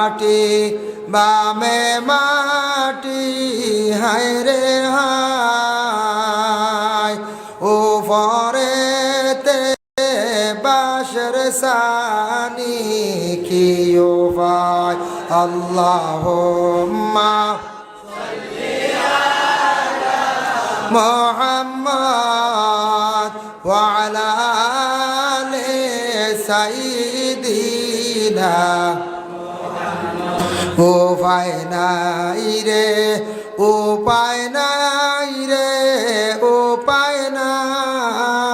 মাটি বামে মাটি হায় রে হায় উপরেতে বাঁশের সানি কি উপায় আল্লাহুম্মা মুহাম্মদ ওয়া আলা আলি সাইয়্যিদিনা উপায় নাই রে উপায় নাই রে উপায় নাই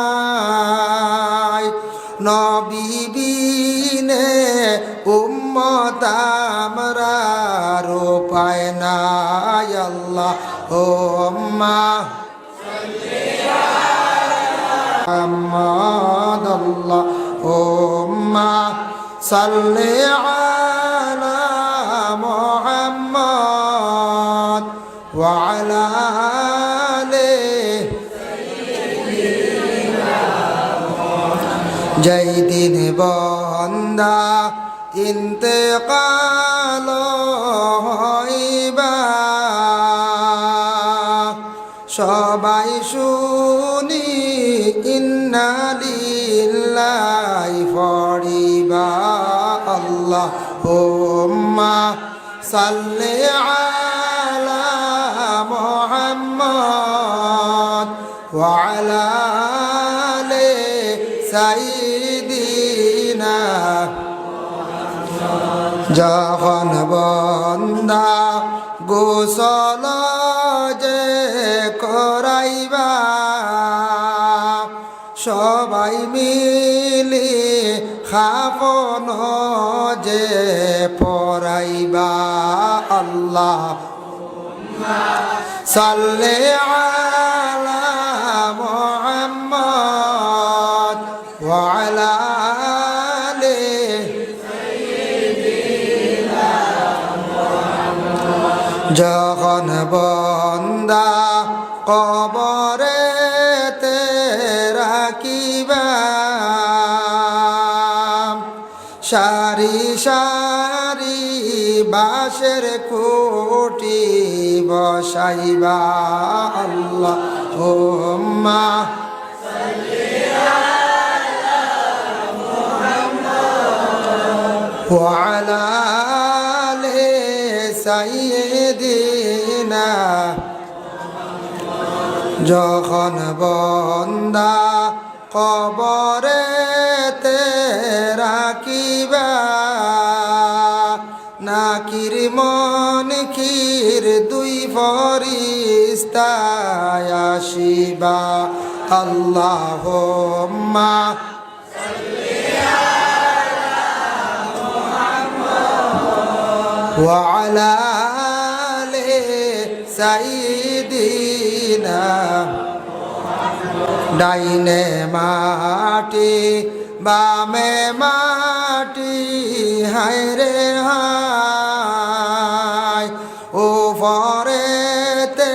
নবী বিনে উম্মত আমরার উপায় নাই আল্লাহুম্মা মুহাম্মদ আল্লাহুম্মা সাল্লি আলা মুহাম্মদ ওয়া আলা আলি যেই দিন বান্দা ইন্তেকাল হইবা সবাই শুনি ইন্না লিল্লাহি পড়িবা আল্লাহুম্মা সাল্লি আলা মুহাম্মদ ওয়া আলা আলি সাইয়্যিদিনা যখন বান্দা গোসল যে করাইবা সবাই মিলি খাফন যে পরাইবা আল্লাহুম্মা সাল্লি আলা মুহাম্মদ ওয়া আলা আলি সাইয়্যিদিনা যখন বান্দা কবরেতে রাখিবা সারি সারি বাঁশের খুঁটি বসাইবা আল্লাহুম্মা সাল্লি আলা মুহাম্মদ ওয়া আলা আলি সাইয়্যিদিনা যখন বান্দা কবরেতে রাখিবা নাকির মুনকির দুই ফেরেশতা আসিবা আল্লাহুম্মা সাল্লি আলা মুহাম্মদ ওয়া আলা আলি সাইয়্যিদিনা ডাইনে মাটি বামে মাটি হায় রে হায় উপরেতে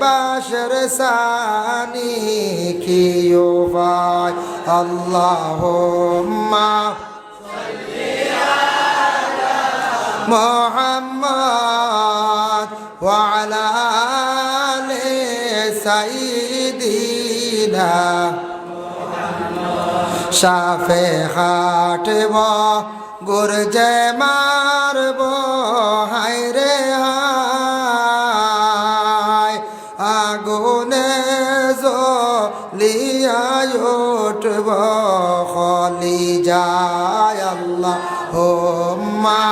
বাঁশের সানি কি উপায় আল্লাহুম্মা সাল্লি আলা মুহাম্মদ ওয়া আলা আলি সাইয়্যিদিনা সাফে হাটব গুরজে মারব হায় রে হায় আগুনে জ্বলিয়া উঠব খলি যায় আল্লাহুম্মা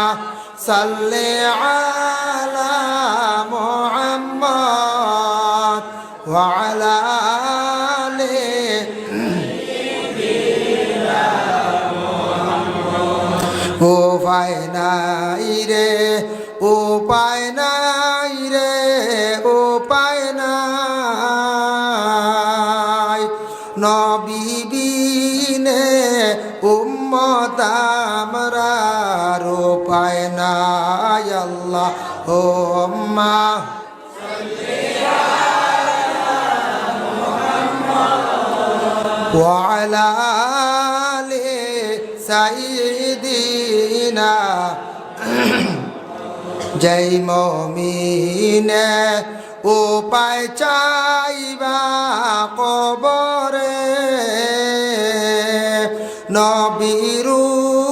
সাল্লি আলা মুহাম্মদ ওয়া আলা আলি উপায় নাই রে উপায় নাই রে উপায় নাই নবী বিনে উম্মত আমরার উপায় নাই আল্লাহুম্মা সাল্লি আলা মুহাম্মদ ওয়া আলা আলি সাইয়্যিদিনা যেই মমিনে উপায় চাইবা কবরে নবীর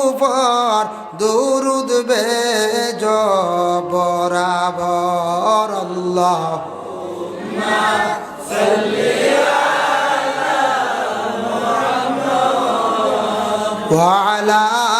উপর দুরুদ বেজ বরাবর আল্লাহুম্মা সাল্লি আলা মুহাম্মাদ ওয়া আলা